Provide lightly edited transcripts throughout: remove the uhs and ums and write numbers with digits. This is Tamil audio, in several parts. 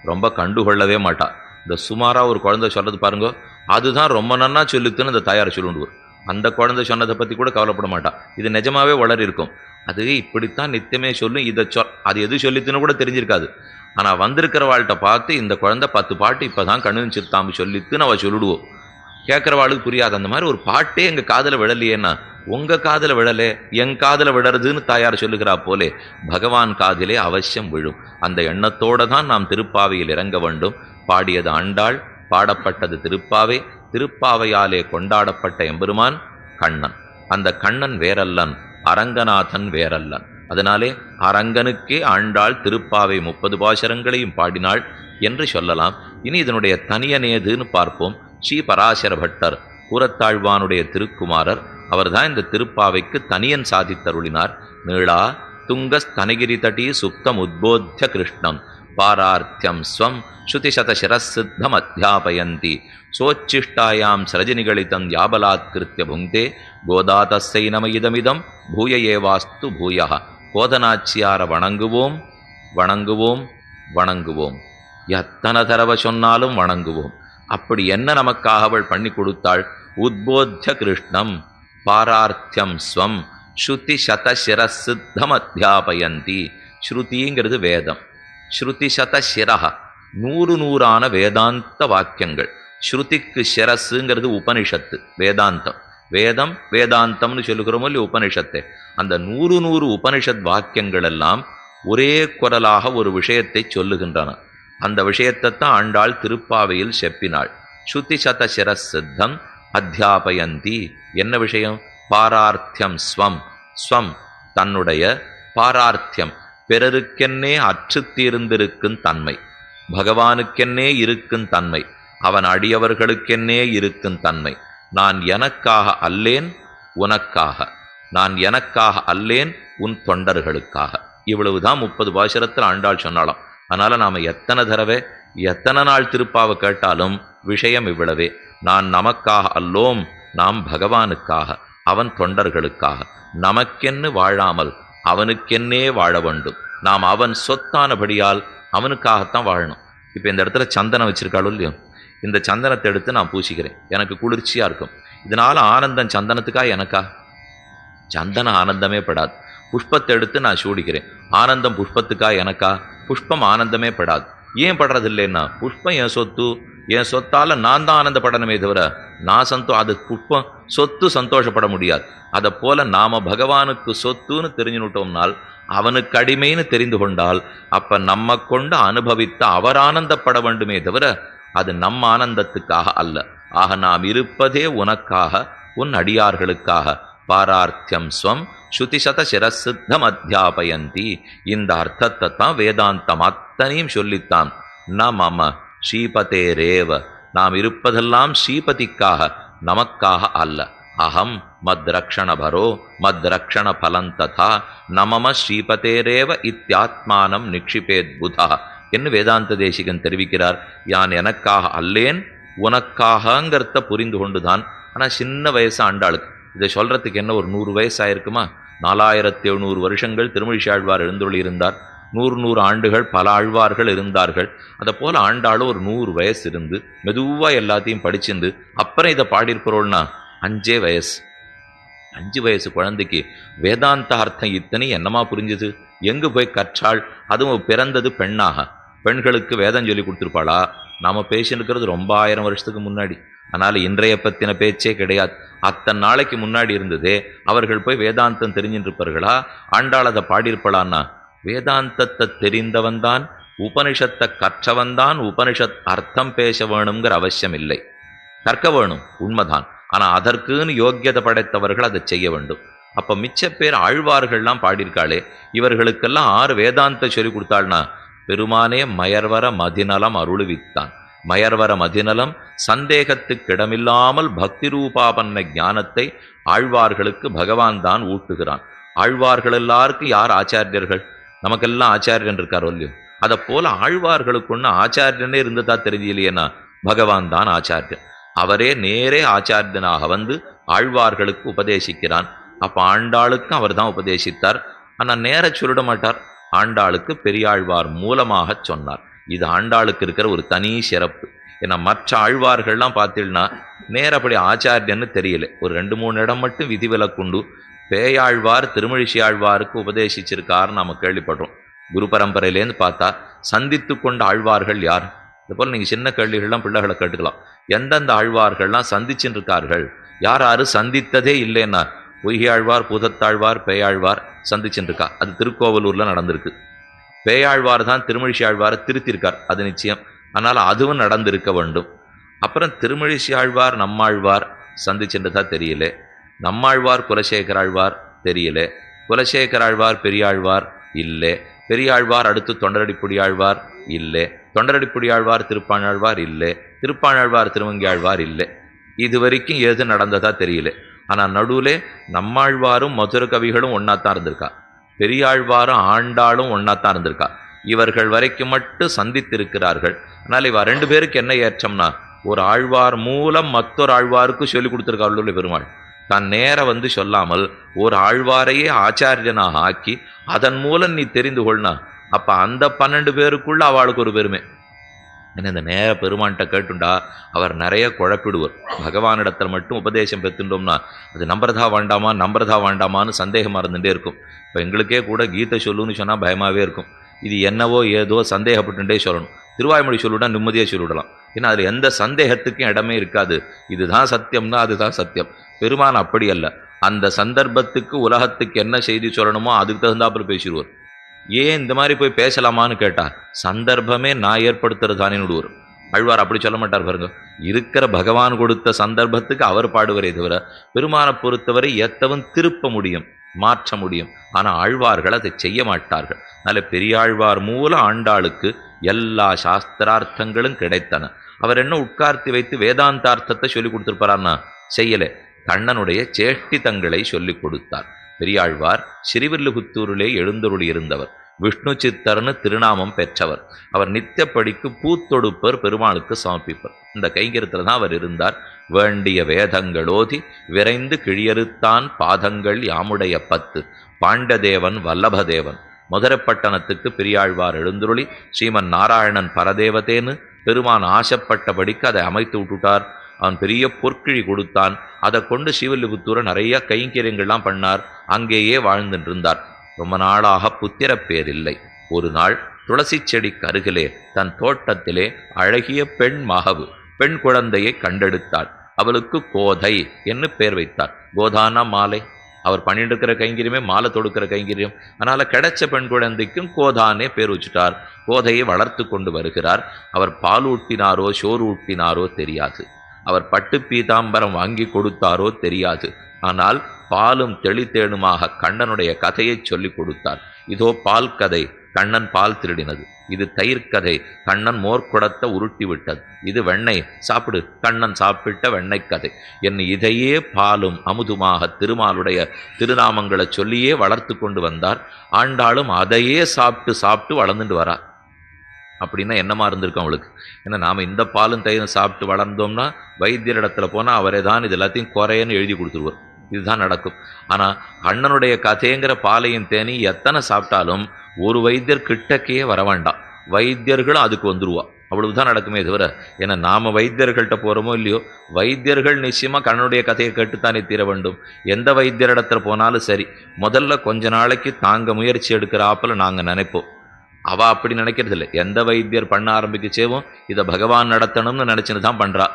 ரொம்ப கண்டுகொள்ளவே மாட்டா. இந்த சுமாரா ஒரு குழந்தை சொல்றது பாருங்க, அதுதான் ரொம்ப நன்னா சொல்லுத்துன்னு அந்த தாயார் சொல்லுண்டுவர். அந்த குழந்தை சொன்னதை பத்தி கூட கவலைப்பட மாட்டா. இது நிஜமாவே வளரி இருக்கும். அது இப்படித்தான் நித்தியமே சொல்லும். அது எது சொல்லித்துன்னு கூட தெரிஞ்சிருக்காது. ஆனா வந்திருக்கிறவாள்கிட்ட பார்த்து இந்த குழந்தை 10 பாட்டு இப்பதான் கண்ணு சிறுத்தாம்பு சொல்லித்துன்னு அவ சொல்லிடுவோம். கேட்கிறவாளுக்கு புரியாது. அந்த மாதிரி ஒரு பாட்டே எங்க காதுல விழலையேன்னா, உங்க காதுல விழலே, என் காதுல விழறதுன்னு தாயார் சொல்லுகிறா போலே பகவான் காதிலே அவசியம் விழும். அந்த எண்ணத்தோட தான் நாம் திருப்பாவையில் இறங்க வேண்டும். பாடியது ஆண்டாள், பாடப்பட்டது திருப்பாவை. திருப்பாவையாலே கொண்டாடப்பட்ட எம்பெருமான் கண்ணன். அந்த கண்ணன் வேறல்லன், அரங்கநாதன் வேறல்லன். அதனாலே அரங்கனுக்கே ஆண்டாள் திருப்பாவை 30 பாசுரங்களையும் பாடினாள் என்று சொல்லலாம். இனி இதனுடைய தனியனேதுன்னு பார்ப்போம். ஸ்ரீ பராசர பட்டர் கூரத்தாழ்வானுடைய திருக்குமாரர். அவர்தான் இந்த திருப்பாவைக்கு தனியன் சாதித்தருளினார். நீளா துங்கஸ்தனகிரி தட்டி சுப்தம் உத்போத்திய கிருஷ்ணம் பாரார்த்தியம் ஸ்வம் ஸ்ருதிசத சிரசித்தம் அத்தியாபயந்தி சோச்சிஷ்டாயாம் சரஜினிகளிதம் யாபலாத்கிருத்திய புங்கே கோதாதஸ்ஸை நம இதமிதம் பூய ஏவாஸ்து பூயா. கோதனாச்சியார வணங்குவோம் வணங்குவோம் வணங்குவோம். எத்தனை தடவை சொன்னாலும் வணங்குவோம். அப்படி என்ன நமக்காக அவள் பண்ணி கொடுத்தாள்? உத்போத்திய கிருஷ்ணம் பாரார்த்தியம் ஸ்வம் ஸ்ருதி சத சிரசித்தம் அத்தியாபயந்தி. ஸ்ருதிங்கிறது வேதம். ஸ்ருதி சத சிரஹ 100 வேதாந்த வாக்கியங்கள். ஸ்ருதிக்கு சிரஸுங்கிறது உபனிஷத்து, வேதாந்தம். வேதம் வேதாந்தம்னு சொல்லுகிறோமோ இல்லையா உபனிஷத்தை. அந்த 100 உபனிஷத் வாக்கியங்கள் எல்லாம் ஒரே குரலாக ஒரு விஷயத்தை சொல்லுகின்றன. அந்த விஷயத்தை தான் ஆண்டாள் திருப்பாவையில் செப்பினாள். ஸ்ருதி சத சிரசித்தம் அத்தியாபயந்தி. என்ன விஷயம்? பாரார்த்தியம் ஸ்வம். ஸ்வம் தன்னுடைய, பாரார்த்தியம் பிறருக்கென்னே அற்று தீர்ந்திருக்கும் தன்மை, பகவானுக்கென்னே இருக்கும் தன்மை, அவன் அடியவர்களுக்கென்னே இருக்கும் தன்மை. நான் எனக்காக அல்லேன் உனக்காக, நான் எனக்காக அல்லேன் உன் தொண்டர்களுக்காக. இவ்வளவுதான் 30 பாசுரத்தில் ஆண்டாள் சொன்னாலும். அதனால நாம எத்தனை தடவை எத்தனை நாள் திருப்பாவை கேட்டாலும் விஷயம் இவ்வளவே. நான் நமக்காக அல்லோம், நாம் பகவானுக்காக, அவன் தொண்டர்களுக்காக. நமக்கென்னு வாழாமல் அவனுக்கென்னே வாழ வேண்டும். நாம் அவன் சொத்தானபடியால் அவனுக்காகத்தான் வாழணும். இப்போ இந்த இடத்துல சந்தனம் வச்சிருக்காளோ இல்லையோ, இந்த சந்தனத்தை எடுத்து நான் பூசிக்கிறேன், எனக்கு குளிர்ச்சியா இருக்கும். இதனால ஆனந்தம் சந்தனத்துக்கா எனக்கா? சந்தன ஆனந்தமே படாது. புஷ்பத்தை எடுத்து நான் சூடிக்கிறேன், ஆனந்தம் புஷ்பத்துக்கா எனக்கா? புஷ்பம் ஆனந்தமே படாது. ஏன் படுறது இல்லைன்னா, புஷ்பம் என் சொத்து, என் சொத்தால நான் தான் ஆனந்தப்படணுமே தவிர நான் அது புஷ்பம் சொத்து சந்தோஷப்பட முடியாது. அதை போல நாம பகவானுக்கு சொத்துன்னு தெரிஞ்சுட்டோம்னால், அவனுக்கு அடிமைன்னு தெரிந்து கொண்டால், அப்ப நம்ம கொண்டு அனுபவித்த அவர் ஆனந்தப்பட வேண்டுமே தவிர அது நம்ம ஆனந்தத்துக்காக அல்ல. ஆக நாம் இருப்பதே உனக்காக, உன் அடியார்களுக்காக. பாரார்த்தியம் ஸ்வம் ஸ்ருதிசத சிரசித்தம் அத்தியாபயந்தி. இந்த அர்த்தத்தை தான் வேதாந்தம் அத்தனையும் சொல்லித்தான். ந மம ஸ்ரீபதே ரேவ. நாம் இருப்பதெல்லாம் ஸ்ரீபதிக்காக, நமக்காக அல்ல. அகம் மத் ரக்ஷண பரோ மத் ரக்ஷண பலந்ததா நமம ஸ்ரீபதேரேவ இத்தியாத்மானம் நிக்ஷிபேத் புதா என்று வேதாந்த தேசிகன் தெரிவிக்கிறார். யான் எனக்காக அல்லேன் உனக்காகங்கிறத புரிந்து கொண்டுதான். ஆனால் சின்ன வயசு ஆண்டாளுக்கு இதை சொல்றதுக்கு என்ன ஒரு 100 வயசு ஆயிருக்குமா? 4700 வருஷங்கள் திருமழிசாழ்வார் எழுந்தொழி இருந்தார். 100 ஆண்டுகள் பல ஆழ்வார்கள் இருந்தார்கள். அதை போல ஆண்டாளும் ஒரு 100 வயசு இருந்து மெதுவா எல்லாத்தையும் படிச்சிருந்து அப்புறம் இதை பாடியிருக்கிறோம்னா 5 வயசு. 5 வயசு குழந்தைக்கு வேதாந்த அர்த்தம் இத்தனை என்னமா புரிஞ்சுது? எங்கு போய் கற்றாள்? அதுவும் பிறந்தது பெண்ணாக. பெண்களுக்கு வேதம் சொல்லி கொடுத்துருப்பாளா? நாம பேசினுக்கிறது ரொம்ப 1000 வருஷத்துக்கு முன்னாடி. அதனால இன்றைய பத்தின பேச்சே கிடையாது. அத்தனை நாளைக்கு முன்னாடி இருந்ததே. அவர்கள் போய் வேதாந்தம் தெரிஞ்சுட்டு இருப்பார்களா? ஆண்டாள் அதை பாடியிருப்பாளான்னா, வேதாந்தத்தை தெரிந்தவன்தான், உபனிஷத்தை கற்றவன்தான் உபனிஷத் அர்த்தம் பேச வேணுங்கிற அவசியம் இல்லை. கற்க வேணும், உண்மைதான். ஆனா அதற்குன்னு யோக்கியதை படைத்தவர்கள் அதை செய்ய வேண்டும். அப்ப மிச்ச பேர் ஆழ்வார்கள்லாம் பாடியிருக்காளே, இவர்களுக்கெல்லாம் 6 வேதாந்த சொல்லி கொடுத்தாள்னா, பெருமானே மயர்வர மதிநலம் அருளுவித்தான். மயர்வர மதிநலம் சந்தேகத்துக்கிடமில்லாமல் பக்தி ரூபாபன்ன ஞானத்தை ஆழ்வார்களுக்கு பகவான் தான் ஊட்டுகிறான். ஆழ்வார்கள் எல்லாருக்கும் யார் ஆச்சாரியர்கள்? நமக்கெல்லாம் ஆச்சாரியன் இருக்காரோ இல்லையோ, அதை போல ஆழ்வார்களுக்கு ஒன்று ஆச்சாரியனே இருந்ததா தெரியலையேன்னா பகவான் தான் ஆச்சாரியன். அவரே நேரே ஆச்சாரியனாக வந்து ஆழ்வார்களுக்கு உபதேசிக்கிறான். அப்ப ஆண்டாளுக்கும் அவர் தான் உபதேசித்தார். ஆனால் நேர சொல்லிட மாட்டார். ஆண்டாளுக்கு பெரியாழ்வார் மூலமாக சொன்னார். இது ஆண்டாளுக்கு இருக்கிற ஒரு தனி சிறப்பு. ஏன்னா மற்ற ஆழ்வார்கள்லாம் பார்த்தீங்கன்னா நேரப்படி ஆச்சாரியன்னு தெரியல. ஒரு 2-3 இடம் மட்டும் விதிவிலக்குண்டு பேயாழ்வார் திருமழிசை ஆழ்வாருக்கு உபதேசிச்சிருக்காருன்னு நம்ம கேள்விப்படுறோம். குரு பரம்பரையிலேருந்து பார்த்தா சந்தித்து கொண்ட ஆழ்வார்கள் யார்? இது போல் நீங்கள் சின்ன கேள்விகள்லாம் பிள்ளைகளை கேட்டுக்கலாம். எந்தெந்த ஆழ்வார்கள்லாம் சந்திச்சுட்டு இருக்கார்கள், யார் யாரு சந்தித்ததே இல்லைன்னா பொய்கை ஆழ்வார், பூதத்தாழ்வார், பேயாழ்வார் சந்திச்சுட்டு இருக்கா. அது திருக்கோவலூரில் நடந்திருக்கு. பேயாழ்வார் தான் திருமழிசை ஆழ்வாரை திருத்திருக்கார், அது நிச்சயம். அதனால் அதுவும் நடந்திருக்க வேண்டும். அப்புறம் திருமழிசை ஆழ்வார் நம்மாழ்வார் சந்திச்சுன்றதா தெரியல. நம்மாழ்வார் குலசேகர ஆழ்வார் தெரியல. குலசேகர ஆழ்வார் பெரியாழ்வார் இல்லை. பெரியாழ்வார் அடுத்து தொண்டரடிப்புடி ஆழ்வார் இல்லை. தொண்டரடிப்புடி ஆழ்வார் திருப்பாணாழ்வார் இல்லை. திருப்பாணாழ்வார் திருவங்கி ஆழ்வார் இல்லை. இது வரைக்கும் எது நடந்ததா தெரியல. ஆனால் நடுவில் நம்மாழ்வாரும் மதுர கவிகளும் ஒன்னாத்தான் இருந்திருக்கா. பெரியாழ்வாரும் ஆண்டாளும் ஒன்னாத்தான் இருந்திருக்கா. இவர்கள் வரைக்கும் மட்டும் சந்தித்திருக்கிறார்கள். அதனால் இவ 2 பேருக்கு என்ன ஏற்றம்னா, ஒரு ஆழ்வார் மூலம் மற்றொரு ஆழ்வாருக்கு சொல்லிக் கொடுத்துருக்காள் பெருமாள். தான் நேர வந்து சொல்லாமல் ஒரு ஆழ்வாரையே ஆச்சாரியனாக ஆக்கி அதன் மூலம் நீ தெரிந்து கொள்ளனா, அப்ப அந்த 12 பேருக்குள்ள அவளுக்கு ஒரு பெருமை. ஏன்னா இந்த நேர பெருமான்கிட்ட கேட்டுண்டா அவர் நிறைய குழப்பிடுவார். பகவானிடத்தில் மட்டும் உபதேசம் பெற்றுட்டோம்னா அது நம்புறதா வேண்டாமான்னு சந்தேகமாக இருந்துகிட்டே இருக்கும். இப்போ எங்களுக்கே கூட கீதை சொல்லுன்னு சொன்னால் பயமாகவே இருக்கும். இது என்னவோ ஏதோ சந்தேகப்பட்டுட்டே சொல்லணும். திருவாய்மொழி சொல்லிவிட்டா நிம்மதியாக சொல்லிவிடலாம். ஏன்னா அதில் எந்த சந்தேகத்துக்கும் இடமே இருக்காது. இதுதான் சத்தியம்னா அதுதான் சத்தியம். பெருமான் அப்படி அல்ல. அந்த சந்தர்ப்பத்துக்கு உலகத்துக்கு என்ன செய்தி சொல்லணுமோ அதுக்கு தகுந்தாப்புல பேசிடுவார். ஏன் இந்த மாதிரி போய் பேசலாமான்னு கேட்டா, சந்தர்ப்பமே நான் ஏற்படுத்துறது தானே விடுவார். ஆழ்வார் அப்படி சொல்ல மாட்டார் பாருங்க. இருக்கிற பகவான் கொடுத்த சந்தர்ப்பத்துக்கு அவர் பாடுவரே தவிர பெருமானை பொறுத்தவரை எத்தவும் திருப்ப முடியும், மாற்ற முடியும். ஆனால் ஆழ்வார்கள் அதை செய்ய மாட்டார்கள். அதனால பெரியாழ்வார் மூலம் ஆண்டாளுக்கு எல்லா சாஸ்திரார்த்தங்களும் கிடைத்தன. அவர் என்ன உட்கார்த்தி வைத்து வேதாந்தார்த்தத்தை சொல்லி கொடுத்துருப்பாரான்னா செய்யலை. கண்ணனுடைய சேஷ்டிதங்களை சொல்லிக் கொடுத்தார். பெரியாழ்வார் ஸ்ரீவில்லிபுத்தூரிலே எழுந்தருளி இருந்தவர். விஷ்ணு சித்தர்னு திருநாமம் பெற்றவர். அவர் நித்தியப்படிக்கு பூத்தொடுப்பர் பெருமாளுக்கு சமர்ப்பிப்பர். இந்த கைங்கரத்தில் தான் அவர் இருந்தார். வேண்டிய வேதங்களோதி விரைந்து கிழியறுத்தான் பாதங்கள் யாமுடைய 10 பாண்டதேவன் வல்லபதேவன். மதுரைப்பட்டணத்துக்கு பெரியாழ்வார் எழுந்துருளி ஸ்ரீமன் நாராயணன் பரதேவதேன்னு பெருமான் ஆசைப்பட்டபடிக்கு அதை அமைத்து விட்டுட்டார். அவன் பெரிய பொற்கிழி கொடுத்தான். அதை கொண்டு ஸ்ரீவில்லிபுத்தூரை நிறைய கைங்கரியங்கள்லாம் பண்ணார். அங்கேயே வாழ்ந்துட்டு இருந்தார். ரொம்ப நாளாக புத்திர பேர் இல்லை. ஒரு நாள் துளசி செடிக்கு அருகிலே தன் தோட்டத்திலே அழகிய பெண் மகவு பெண் குழந்தையை கண்டெடுத்தாள். அவளுக்கு கோதை என்று பேர் வைத்தார். கோதானா மாலை. அவர் பண்ணிட்டு இருக்கிற கைங்கரியமே மாலை தொடுக்கிற கைங்கரியம். அதனால கிடைச்ச பெண் குழந்தைக்கும் கோதானே பேர் வச்சுட்டார். கோதையை வளர்த்து கொண்டு வருகிறார். அவர் பால் ஊட்டினாரோ சோறு ஊட்டினாரோ தெரியாது. அவர் பட்டு பீதாம்பரம் வாங்கி கொடுத்தாரோ தெரியாது. ஆனால் பாலும் தெளித்தேனுமாக கண்ணனுடைய கதையை சொல்லி கொடுத்தார். இதோ பால் கதை, கண்ணன் பால் திருடினது. இது தயிர் கதை, கண்ணன் மோர்க்குடத்தை உருட்டி விட்டது. இது வெண்ணெய், சாப்பிடு, கண்ணன் சாப்பிட்ட வெண்ணெய் கதை. என் இதையே பாலும் அமுதுமாக திருமாலுடைய திருநாமங்களை சொல்லியே வளர்த்து கொண்டு வந்தார். ஆண்டாளும் அதையே சாப்பிட்டு சாப்பிட்டு வளர்ந்துட்டு வரா. அப்படின்னா என்னமா இருந்திருக்கும் அவளுக்கு? ஏன்னா நாம் இந்த பாலும் தயிரும் சாப்பிட்டு வளர்ந்தோம்னா வைத்தியர் இடத்துல போனால் அவரே தான் இது எல்லாத்தையும் குறையன்னு எழுதி கொடுத்துருவார். இதுதான் நடக்கும். ஆனால் அண்ணனுடைய கதைங்கிற பாலையும் தேனி எத்தனை சாப்பிட்டாலும் ஒரு வைத்தியர் கிட்டக்கையே வர வேண்டாம். வைத்தியர்களும் அதுக்கு வந்துருவா. அவ்வளவுதான் நடக்குமே தவிர, ஏன்னா நாம் வைத்தியர்கள்ட்ட போகிறோமோ இல்லையோ, வைத்தியர்கள் நிச்சயமாக கண்ணனுடைய கதையை கேட்டுத்தானே தீர வேண்டும். எந்த வைத்தியர் இடத்துல போனாலும் சரி, முதல்ல கொஞ்ச நாளைக்கு தாங்க முயற்சி எடுக்கிறாப்பில் நாங்கள் நினைப்போம். அவள் அப்படி நினைக்கிறதில்லை. எந்த வைத்தியர் பண்ண ஆரம்பிக்கச்சேவும் இதை பகவான் நடத்தணும்னு நினச்சின்னு தான் பண்ணுறா.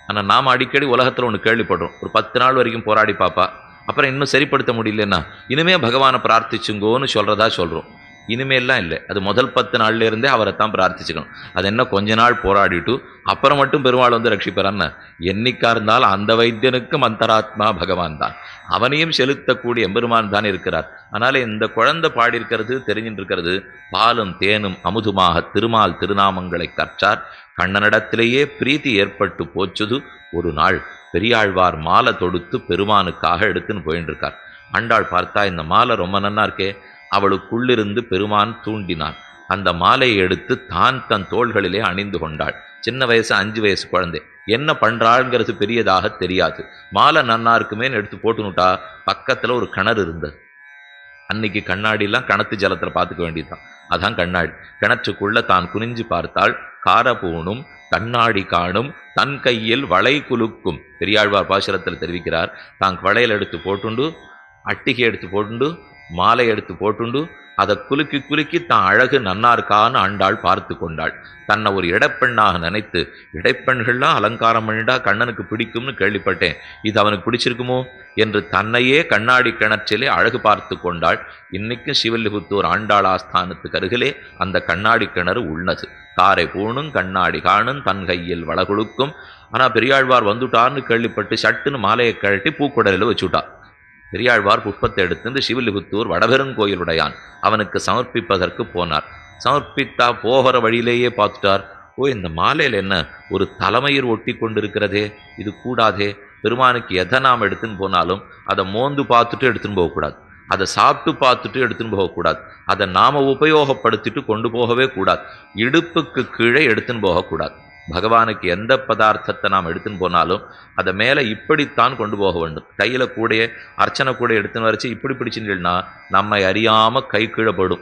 ஆனால் நாம் அடிக்கடி உலகத்தில் ஒன்று கேள்விப்படுறோம். ஒரு 10 நாள் வரைக்கும் போராடி பார்ப்பா. அப்புறம் இன்னும் சரிப்படுத்த முடியலன்னா இனிமே பகவானை பிரார்த்திச்சுங்கோன்னு சொல்கிறதா சொல்கிறோம். இனிமேல்லாம் இல்லை. அது முதல் 10 நாள்லேருந்தே அவரை தான் பிரார்த்திச்சுக்கணும். அது என்ன கொஞ்ச நாள் போராடிட்டு அப்புறம் மட்டும் பெருமாள் வந்து ரட்சிப்பறான்னு என்னைக்கா இருந்தாலும் அந்த வைத்தியனுக்கும் அந்தராத்மா பகவான் தான். அவனையும் செலுத்தக்கூடிய எம்பெருமான் தான் இருக்கிறார். அதனால இந்த குழந்தை பாடியிருக்கிறது தெரிஞ்சுட்டு இருக்கிறது. பாலும் தேனும் அமுதுமாக திருமால் திருநாமங்களை கற்றார். கண்ணனிடத்திலேயே பிரீத்தி ஏற்பட்டு போச்சுது. ஒரு நாள் பெரியாழ்வார் மாலை தொடுத்து பெருமானுக்காக எடுத்துன்னு போயின்னு இருக்கார். ஆண்டாள் பார்த்தா இந்த மாலை ரொம்ப நன்னா இருக்கே. அவளுக்குள்ளிருந்து பெருமான் தூண்டினான். அந்த மாலையை எடுத்து தான் தன் தோள்களிலே அணிந்து கொண்டாள். சின்ன வயசு 5 வயசு குழந்தை. என்ன பண்றாள்ங்கிறது பெரியதாக தெரியாது. மாலை நன்னா இருக்குமேன்னு எடுத்து போட்டுனுட்டா. பக்கத்துல ஒரு கிணறு இருந்தது. அன்னைக்கு கண்ணாடிலாம் கிணத்து ஜலத்தில் பார்த்துக்க வேண்டியதுதான். அதான் கண்ணாடி. கிணற்றுக்குள்ள தான் குனிஞ்சு பார்த்தால் காரபூணும் கண்ணாடி காணும் தன் கையில் வளை குலுக்கும். பெரியாழ்வார் பாசுரத்தில் தெரிவிக்கிறார். தான் வளையல் எடுத்து போட்டுண்டு, அட்டிகை எடுத்து போட்டுண்டு, மாலை எடுத்து போட்டுண்டு, அதை குலுக்கி குலுக்கி தான் அழகு நன்னார்கான்னு ஆண்டாள் பார்த்து கொண்டாள். தன்னை ஒரு இடைப்பெண்ணாக நினைத்து, இடைப்பெண்கள்லாம் அலங்காரம் பண்ணிட்டா கண்ணனுக்கு பிடிக்கும்னு கேள்விப்பட்டேன், இது அவனுக்கு பிடிச்சிருக்குமோ என்று தன்னையே கண்ணாடி கிணற்றிலே அழகு பார்த்து கொண்டாள். இன்னைக்கும் சிவல்லிபுத்தூர் ஆண்டாள் ஆஸ்தானத்துக்கு அருகிலே அந்த கண்ணாடி கிணறு உள்ளது. காரை பூணும் கண்ணாடி காணும் தன் கையில் வளகுழுக்கும். ஆனால் பெரியாழ்வார் வந்துட்டார்னு கேள்விப்பட்டு சட்டுன்னு மாலையை கழட்டி பூக்குடலில் வச்சுட்டார். பெரியாழ்வார் புஷ்பத்தை எடுத்து இந்த சிவலிபுத்தூர் வடபெருங்கோயிலுடையான் அவனுக்கு சமர்ப்பிப்பதற்கு போனார். சமர்ப்பித்தா போகிற வழியிலேயே பார்த்துட்டார், ஓ இந்த மாலையில் என்ன ஒரு தலைமயிர் ஒட்டி கொண்டிருக்கிறதே, இது கூடாதே. பெருமானுக்கு எதை நாம் எடுத்துன்னு போனாலும் அதை மோந்து பார்த்துட்டு எடுத்துன்னு போகக்கூடாது, அதை சாப்பிட்டு பார்த்துட்டு எடுத்துன்னு போகக்கூடாது, அதை நாம் உபயோகப்படுத்திட்டு கொண்டு போகவே கூடாது, இடுப்புக்கு கீழே எடுத்துன்னு போகக்கூடாது. பகவானுக்கு எந்த பதார்த்தத்தை நாம் எடுத்துன்னு போனாலும் அதை மேலே இப்படித்தான் கொண்டு போக வேண்டும். கையில் கூடைய அர்ச்சனை கூட எடுத்துன்னு வரைச்சி இப்படி பிடிச்சுன்னா நம்மை அறியாமல் கை கீழே படும்.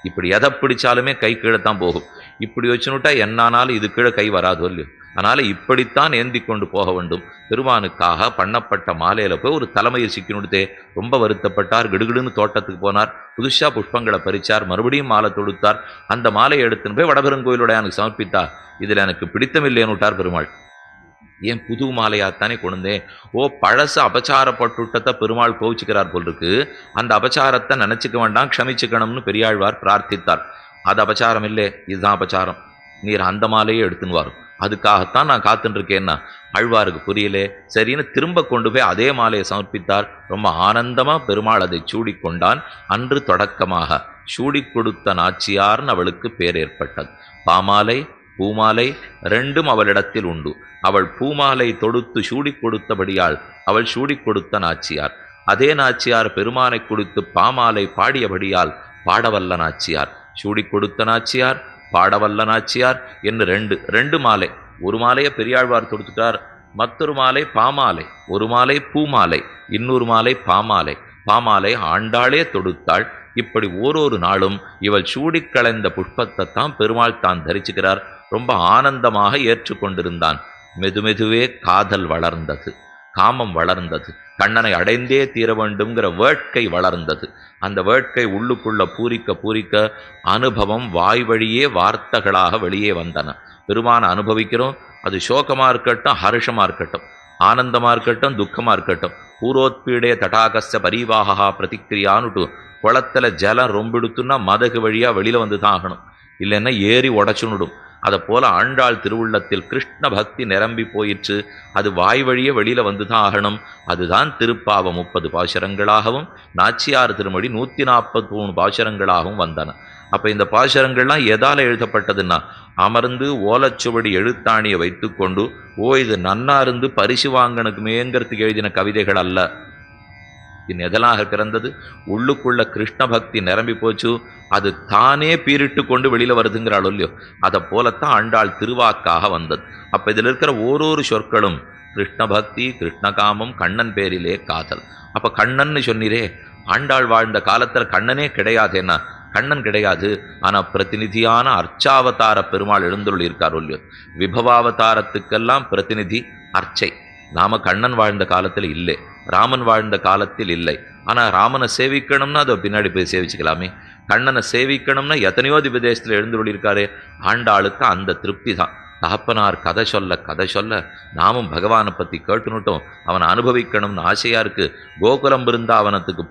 இப்படி எதை பிடிச்சாலுமே கை கீழே தான் போகும். இப்படி வச்சுனுட்டா என்னானாலும் இது கீழே கை வராதோ இல்லையோ. அதனால் இப்படித்தான் ஏந்தி கொண்டு போக வேண்டும். பெருமானுக்காக பண்ணப்பட்ட மாலையில் போய் ஒரு தலைமையில் சிக்கினுடுத்தே ரொம்ப வருத்தப்பட்டார். கிடுகிடுன்னு தோட்டத்துக்கு போனார். புதுசாக புஷ்பங்களை பறித்தார். மறுபடியும் மாலை தொடுத்தார். அந்த மாலையை எடுத்துன்னு போய் வடபெருங்கோயிலுடைய எனக்கு சமர்ப்பித்தார். இதில் எனக்கு பிடித்தமில்லைன்னு விட்டார் பெருமாள். ஏன் புது மாலையாத்தானே கொண்டேன். ஓ பழசு அபச்சாரப்பட்டுட்டத்தை பெருமாள் கோவிச்சுக்கிறார் போல் இருக்கு. அந்த அபச்சாரத்தை நினச்சிக்க வேண்டாம், க்ஷமிச்சுக்கணும்னு பெரியாழ்வார் பிரார்த்தித்தார். அது அபச்சாரம் இல்லை, இதுதான் அபச்சாரம். நீர் அந்த மாலையே எடுத்துன்னு வரும், அதுக்காகத்தான் நான் காத்துருக்கேன்னா. ஆழ்வாருக்கு புரியலே. சரின்னு திரும்ப கொண்டு போய் அதே மாலையை சமர்ப்பித்தார். ரொம்ப ஆனந்தமாக பெருமாள் அதை சூடிக்கொண்டான். அன்று தொடக்கமாக சூடி கொடுத்த நாச்சியார்னு அவளுக்கு பேர் ஏற்பட்டது. பாமாலை பூமாலை ரெண்டும் அவளிடத்தில் உண்டு. அவள் பூமாலை தொடுத்து சூடி கொடுத்தபடியால் அவள் சூடி கொடுத்த நாச்சியார். அதே நாச்சியார் பெருமானை கொடுத்து பாமாலை பாடியபடியால் பாடவல்ல நாச்சியார். சூடி கொடுத்த நாச்சியார், பாடவல்ல நாச்சியார் என்று ரெண்டு மாலை. ஒரு மாலையை பெரியாழ்வார் தொடுத்துட்டார், மற்றொரு மாலை பாமாலை. ஒரு மாலை பூமாலை, இன்னொரு மாலை பாமாலை. பாமாலை ஆண்டாளே தொடுத்தாள். இப்படி ஓரொரு நாளும் இவள் சூடி களைந்த புஷ்பத்தை தான் பெருமாள் தான் தரிச்சுக்கிறார். ரொம்ப ஆனந்தமாக ஏற்றுக்கொண்டிருந்தான். மெதுமெதுவே காதல் வளர்ந்தது, காமம் வளர்ந்தது, கண்ணனை அடைந்தே தீர வேண்டும்ங்கிற வேட்கை வளர்ந்தது. அந்த வேட்கை உள்ளுக்குள்ள பூரிக்க பூரிக்க அனுபவம் வாய் வழியே வார்த்தைகளாக வெளியே வந்தன. பெருமான அனுபவிக்கிறோம், அது சோகமாக இருக்கட்டும், ஹர்ஷமாக இருக்கட்டும், ஆனந்தமாக இருக்கட்டும், துக்கமாக இருக்கட்டும். பூரோத்பீடே தடாகஸ்ய பரிவாகா பிரதிக்கிரியான்னுட்டு குளத்தில் ஜலம் ரொம்பிடுத்துன்னா மதகு வழியாக வெளியில் வந்து தான் ஆகணும், இல்லைன்னா ஏறி உடச்சுன்னுடும். அதை போல ஆண்டாள் திருவுள்ளத்தில் கிருஷ்ண பக்தி நிரம்பி போயிற்று. அது வாய் வழியே வெளியில் வந்து தான் ஆகணும். அதுதான் திருப்பாவ 30 பாசுரங்களாகவும் நாச்சியார் திருமொழி 143 பாசுரங்களாகவும் வந்தன. அப்போ இந்த பாசுரங்கள்லாம் எதால் எழுதப்பட்டதுன்னா, அமர்ந்து ஓலச்சுவடி எழுத்தாணியை வைத்து கொண்டு இது நன்னா இருந்து பரிசு வாங்கணுக்குமேங்கிறதுக்கு எழுதின கவிதைகள் அல்ல. இது எதனாக பிறந்தது? உள்ளுக்குள்ள கிருஷ்ண பக்தி நிரம்பி போச்சு, அது தானே பீரிட்டு கொண்டு வெளியில் வருதுங்கிறாள் இல்லையோ. அதை போலத்தான் ஆண்டாள் திருவாக்காக வந்தது. அப்போ இதில் இருக்கிற ஓரொரு சொற்களும் கிருஷ்ண பக்தி, கிருஷ்ணகாமம், கண்ணன் பேரிலே காதல். அப்போ கண்ணன்னு சொன்னீரே, ஆண்டாள் வாழ்ந்த காலத்தில் கண்ணனே கிடையாதேன்னா, கண்ணன் கிடையாது. ஆனால் பிரதிநிதியான அர்ச்சாவதார பெருமாள் எழுந்துள்ள இருக்கார் இல்லையோ. விபவாவதாரத்துக்கெல்லாம் பிரதிநிதி அர்ச்சை. நாம கண்ணன் வாழ்ந்த காலத்தில் இல்லை, ராமன் வாழ்ந்த காலத்தில் இல்லை. ஆனால் ராமனை சேவிக்கணும்னா அதை பின்னாடி போய் சேவிச்சுக்கலாமே. கண்ணனை சேவிக்கணும்னா எத்தனையோ திவ்யதேசத்தில் எழுந்துள்ளிருக்காரே. ஆண்டாளுக்கு அந்த திருப்தி தான். தகப்பனார் கதை சொல்ல நாமும் பகவானை பற்றி கேட்டுனுட்டோம், அவனை அனுபவிக்கணும்னு ஆசையாக இருக்குது. கோகுலம் பிருந்தாவனத்துக்கு